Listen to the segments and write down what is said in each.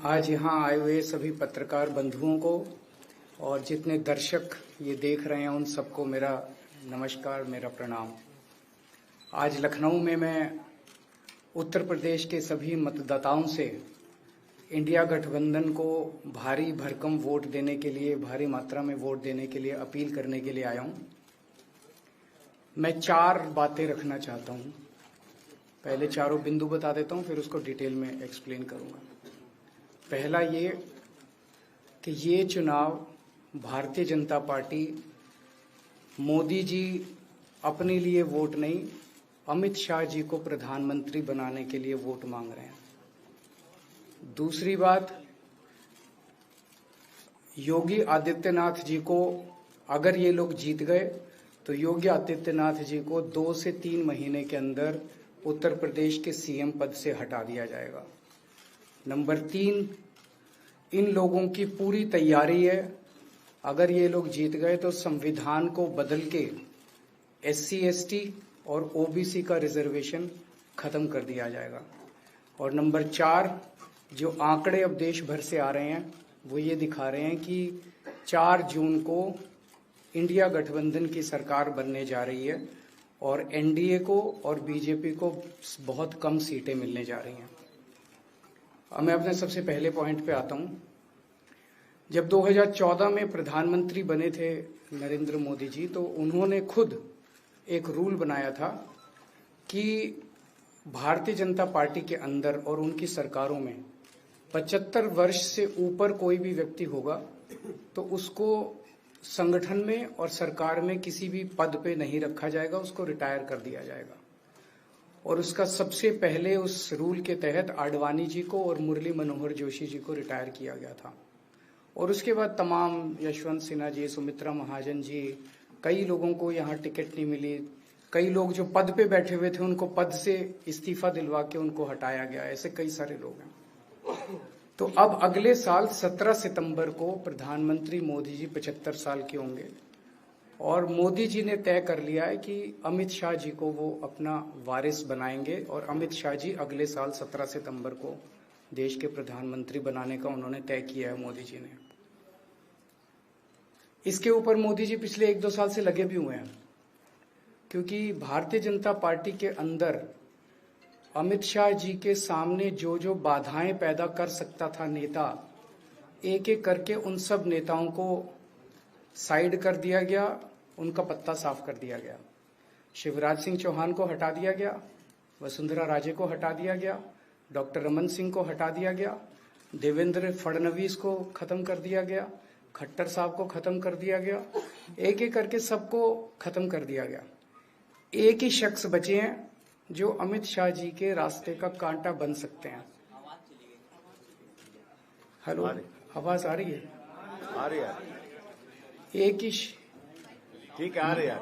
आज यहाँ आए हुए सभी पत्रकार बंधुओं को और जितने दर्शक ये देख रहे हैं उन सबको मेरा नमस्कार, मेरा प्रणाम। आज लखनऊ में मैं उत्तर प्रदेश के सभी मतदाताओं से इंडिया गठबंधन को भारी भरकम वोट देने के लिए, भारी मात्रा में वोट देने के लिए अपील करने के लिए आया हूँ। मैं 4 बातें रखना चाहता हूँ। पहले चारों बिंदु बता देता हूँ, फिर उसको डिटेल में एक्सप्लेन करूँगा। पहला ये कि ये चुनाव भारतीय जनता पार्टी, मोदी जी अपने लिए वोट नहीं, अमित शाह जी को प्रधानमंत्री बनाने के लिए वोट मांग रहे हैं। दूसरी बात, योगी आदित्यनाथ जी को अगर ये लोग जीत गए तो योगी आदित्यनाथ जी को 2 से 3 महीने के अंदर उत्तर प्रदेश के सीएम पद से हटा दिया जाएगा। नंबर 3, इन लोगों की पूरी तैयारी है, अगर ये लोग जीत गए तो संविधान को बदल के SC ST और OBC का रिजर्वेशन खत्म कर दिया जाएगा। और नंबर 4, जो आंकड़े अब देश भर से आ रहे हैं वो ये दिखा रहे हैं कि 4 जून को इंडिया गठबंधन की सरकार बनने जा रही है और NDA को और BJP को बहुत कम सीटें मिलने जा रही हैं। अब मैं अपने सबसे पहले पॉइंट पे आता हूं। जब 2014 में प्रधानमंत्री बने थे नरेंद्र मोदी जी, तो उन्होंने खुद एक रूल बनाया था कि भारतीय जनता पार्टी के अंदर और उनकी सरकारों में 75 वर्ष से ऊपर कोई भी व्यक्ति होगा तो उसको संगठन में और सरकार में किसी भी पद पे नहीं रखा जाएगा, उसको रिटायर कर दिया जाएगा। और उसका सबसे पहले उस रूल के तहत आडवाणी जी को और मुरली मनोहर जोशी जी को रिटायर किया गया था। और उसके बाद तमाम यशवंत सिन्हा जी, सुमित्रा महाजन जी, कई लोगों को यहाँ टिकट नहीं मिली। कई लोग जो पद पे बैठे हुए थे उनको पद से इस्तीफा दिलवा के उनको हटाया गया। ऐसे कई सारे लोग हैं। तो अब अगले साल 17 सितंबर को प्रधानमंत्री मोदी जी 75 साल के होंगे और मोदी जी ने तय कर लिया है कि अमित शाह जी को वो अपना वारिस बनाएंगे और अमित शाह जी अगले साल 17 सितंबर को देश के प्रधानमंत्री बनाने का उन्होंने तय किया है मोदी जी ने। इसके ऊपर मोदी जी पिछले 1-2 साल से लगे भी हुए हैं, क्योंकि भारतीय जनता पार्टी के अंदर अमित शाह जी के सामने जो जो बाधाएं पैदा कर सकता था नेता, एक एक करके उन सब नेताओं को साइड कर दिया गया, उनका पत्ता साफ कर दिया गया। शिवराज सिंह चौहान को हटा दिया गया, वसुंधरा राजे को हटा दिया गया, डॉक्टर रमन सिंह को हटा दिया गया, देवेंद्र फडणवीस को खत्म कर दिया गया, खट्टर साहब को खत्म कर दिया गया, एक एक करके सबको खत्म कर दिया गया। एक ही शख्स बचे हैं जो अमित शाह जी के रास्ते का कांटा बन सकते हैं। हेलो, आवाज आ रही है? आ रही है। एक ही ठीक है, आ रही है।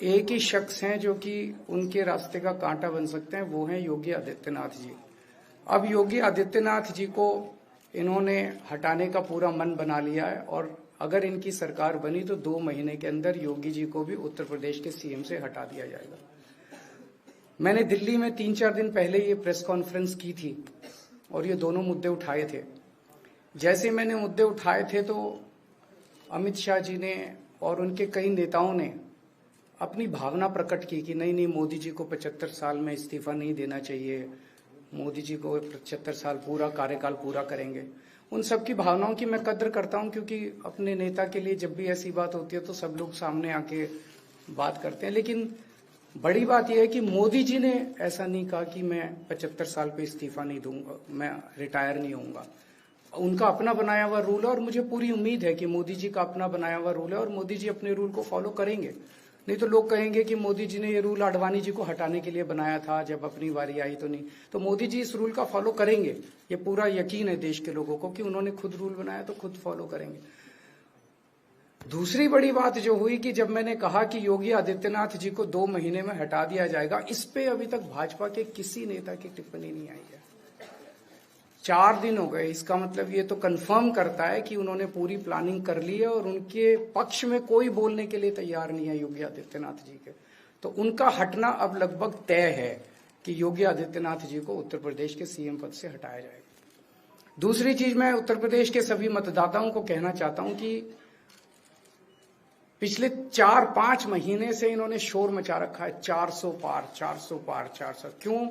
एक ही शख्स हैं जो कि उनके रास्ते का कांटा बन सकते हैं, वो हैं योगी आदित्यनाथ जी। अब योगी आदित्यनाथ जी को इन्होंने हटाने का पूरा मन बना लिया है और अगर इनकी सरकार बनी तो 2 महीने के अंदर योगी जी को भी उत्तर प्रदेश के सीएम से हटा दिया जाएगा। मैंने दिल्ली में 3-4 दिन पहले ये प्रेस कॉन्फ्रेंस की थी और ये दोनों मुद्दे उठाए थे। जैसे मैंने मुद्दे उठाए थे तो अमित शाह जी ने और उनके कई नेताओं ने अपनी भावना प्रकट की कि नहीं, मोदी जी को 75 साल में इस्तीफा नहीं देना चाहिए, मोदी जी को 75 साल पूरा कार्यकाल पूरा करेंगे। उन सब की भावनाओं की मैं कद्र करता हूं, क्योंकि अपने नेता के लिए जब भी ऐसी बात होती है तो सब लोग सामने आके बात करते हैं। लेकिन बड़ी बात यह है कि मोदी जी ने ऐसा नहीं कहा कि मैं 75 साल पे इस्तीफा नहीं दूंगा, मैं रिटायर नहीं होऊंगा। उनका अपना बनाया हुआ रूल है और मुझे पूरी उम्मीद है कि मोदी जी का अपना बनाया हुआ रूल है और मोदी जी अपने रूल को फॉलो करेंगे। नहीं तो लोग कहेंगे कि मोदी जी ने ये रूल आडवाणी जी को हटाने के लिए बनाया था, जब अपनी बारी आई तो नहीं। तो मोदी जी इस रूल का फॉलो करेंगे, ये पूरा यकीन है देश के लोगों को कि उन्होंने खुद रूल बनाया तो खुद फॉलो करेंगे। दूसरी बड़ी बात जो हुई कि जब मैंने कहा कि योगी आदित्यनाथ जी को 2 महीने में हटा दिया जाएगा, इस पे अभी तक भाजपा के किसी नेता की टिप्पणी नहीं आई है। 4 दिन हो गए। इसका मतलब ये तो कंफर्म करता है कि उन्होंने पूरी प्लानिंग कर ली है और उनके पक्ष में कोई बोलने के लिए तैयार नहीं है योगी आदित्यनाथ जी के। तो उनका हटना अब लगभग तय है कि योगी आदित्यनाथ जी को उत्तर प्रदेश के सीएम पद से हटाया जाएगा। दूसरी चीज, मैं उत्तर प्रदेश के सभी मतदाताओं को कहना चाहता हूं कि पिछले 4-5 महीने से इन्होंने शोर मचा रखा है, 400 पार 400 पार 400। क्यों?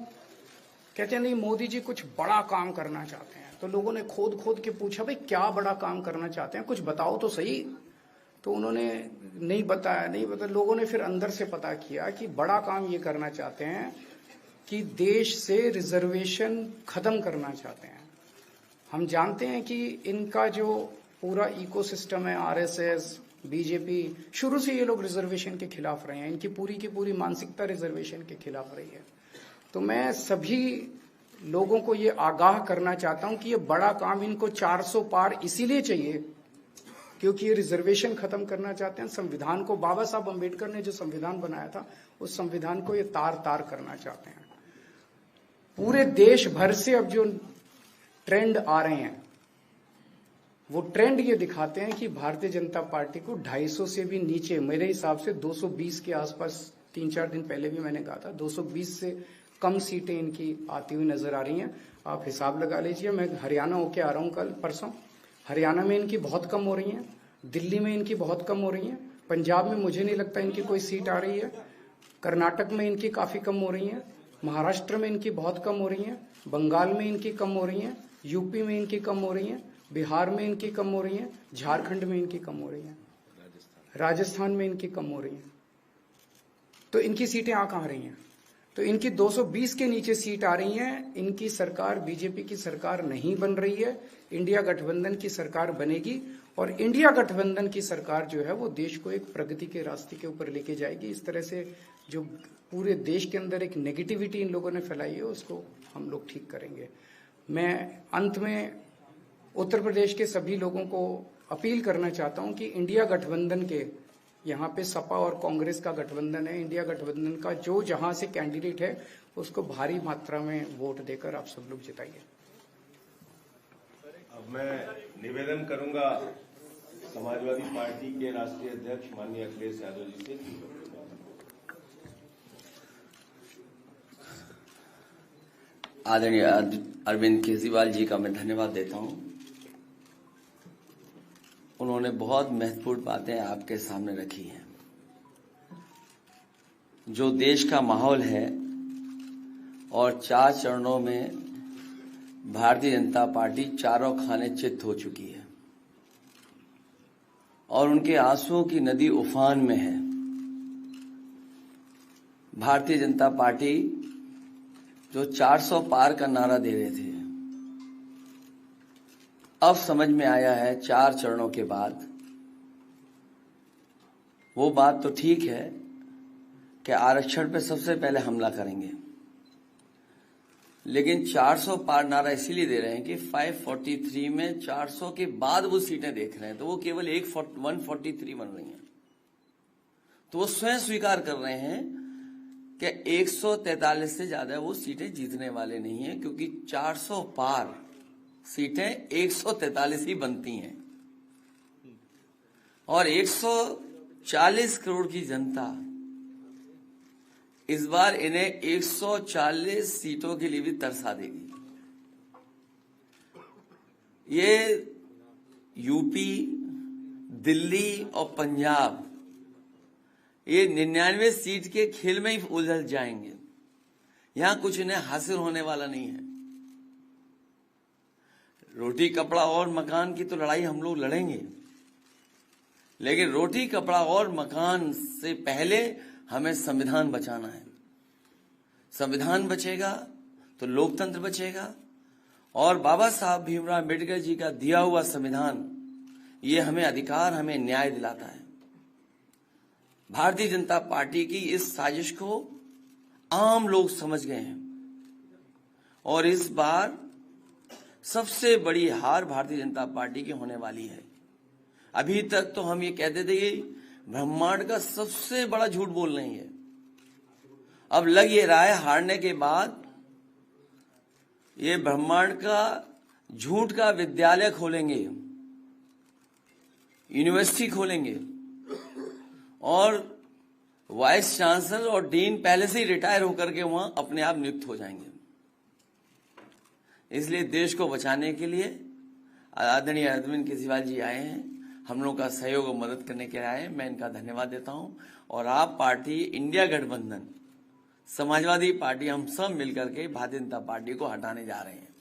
कहते हैं नहीं मोदी जी कुछ बड़ा काम करना चाहते हैं। तो लोगों ने खोद खोद के पूछा, भाई क्या बड़ा काम करना चाहते हैं, कुछ बताओ तो सही। तो उन्होंने नहीं बताया। लोगों ने फिर अंदर से पता किया कि बड़ा काम ये करना चाहते हैं कि देश से रिजर्वेशन खत्म करना चाहते हैं। हम जानते हैं कि इनका जो पूरा इकोसिस्टम है, आरएसएस, बीजेपी, शुरू से ये लोग रिजर्वेशन के खिलाफ रहे हैं। इनकी पूरी की पूरी मानसिकता रिजर्वेशन के खिलाफ रही है। तो मैं सभी लोगों को ये आगाह करना चाहता हूं कि ये बड़ा काम इनको 400 पार इसीलिए चाहिए क्योंकि ये रिजर्वेशन खत्म करना चाहते हैं। संविधान को, बाबा साहब अम्बेडकर ने जो संविधान बनाया था, उस संविधान को ये तार तार करना चाहते हैं। पूरे देश भर से अब जो ट्रेंड आ रहे हैं, वो ट्रेंड ये दिखाते हैं कि भारतीय जनता पार्टी को 250 से भी नीचे, मेरे हिसाब से 220 के आसपास, 3-4 दिन पहले भी मैंने कहा था, 220 से कम सीटें इनकी आती हुई नजर आ रही हैं। आप हिसाब लगा लीजिए। मैं हरियाणा होके आ रहा हूं कल परसों। हरियाणा में इनकी बहुत कम हो रही हैं, दिल्ली में इनकी बहुत कम हो रही हैं, पंजाब में मुझे नहीं लगता इनकी कोई सीट आ रही है, कर्नाटक में इनकी काफी कम हो रही हैं, महाराष्ट्र में इनकी बहुत कम हो रही हैं, बंगाल में इनकी कम हो रही हैं, यूपी में इनकी कम हो रही हैं, बिहार में इनकी कम हो रही हैं, झारखंड में इनकी कम हो रही हैं, राजस्थान में इनकी कम हो रही हैं। तो इनकी सीटें आ कहां रही हैं? तो इनकी 220 के नीचे सीट आ रही हैं। इनकी सरकार बीजेपी की सरकार नहीं बन रही है, इंडिया गठबंधन की सरकार बनेगी। और इंडिया गठबंधन की सरकार जो है वो देश को एक प्रगति के रास्ते के ऊपर लेके जाएगी। इस तरह से जो पूरे देश के अंदर एक नेगेटिविटी इन लोगों ने फैलाई है, उसको हम लोग ठीक करेंगे। मैं अंत में उत्तर प्रदेश के सभी लोगों को अपील करना चाहता हूं कि इंडिया गठबंधन के, यहाँ पे सपा और कांग्रेस का गठबंधन है, इंडिया गठबंधन का जो जहां से कैंडिडेट है उसको भारी मात्रा में वोट देकर आप सब लोग जिताइए। अब मैं निवेदन करूंगा समाजवादी पार्टी के राष्ट्रीय अध्यक्ष माननीय अखिलेश यादव जी से। आदरणीय अरविंद केजरीवाल जी का मैं धन्यवाद देता हूं। उन्होंने बहुत महत्वपूर्ण बातें आपके सामने रखी हैं। जो देश का माहौल है और 4 चरणों में भारतीय जनता पार्टी चारों खाने चित्त हो चुकी है और उनके आंसुओं की नदी उफान में है। भारतीय जनता पार्टी जो 400 पार का नारा दे रहे थे, अब समझ में आया है 4 चरणों के बाद, वो बात तो ठीक है कि आरक्षण पे सबसे पहले हमला करेंगे, लेकिन 400 पार नारा इसीलिए दे रहे हैं कि 543 में 400 के बाद वो सीटें देख रहे हैं, तो वो केवल 143 बन रही हैं। तो वो स्वयं स्वीकार कर रहे हैं कि 143 से ज्यादा वो सीटें जीतने वाले नहीं हैं, क्योंकि 400 पार सीटें 143 ही बनती हैं और 140 करोड़ की जनता इस बार इन्हें 140 सीटों के लिए भी तरसा देगी। ये यूपी, दिल्ली और पंजाब ये 99 सीट के खेल में ही उलझ जाएंगे। यहां कुछ इन्हें हासिल होने वाला नहीं है। रोटी कपड़ा और मकान की तो लड़ाई हम लोग लड़ेंगे, लेकिन रोटी कपड़ा और मकान से पहले हमें संविधान बचाना है। संविधान बचेगा तो लोकतंत्र बचेगा और बाबा साहब भीमराव अम्बेडकर जी का दिया हुआ संविधान ये हमें अधिकार, हमें न्याय दिलाता है। भारतीय जनता पार्टी की इस साजिश को आम लोग समझ गए हैं और इस बार सबसे बड़ी हार भारतीय जनता पार्टी की होने वाली है। अभी तक तो हम ये कहते थे कि ब्रह्मांड का सबसे बड़ा झूठ बोल रही है, अब लग ये रहा है हारने के बाद ये ब्रह्मांड का झूठ का विद्यालय खोलेंगे, यूनिवर्सिटी खोलेंगे और वाइस चांसलर और डीन पहले से ही रिटायर होकर के वहां अपने आप नियुक्त हो जाएंगे। इसलिए देश को बचाने के लिए आदरणीय अरविंद केजरीवाल जी आए हैं, हम लोगों का सहयोग और मदद करने के लिए आए हैं। मैं इनका धन्यवाद देता हूं। और आप पार्टी, इंडिया गठबंधन, समाजवादी पार्टी, हम सब मिलकर के भारतीय जनता पार्टी को हटाने जा रहे हैं।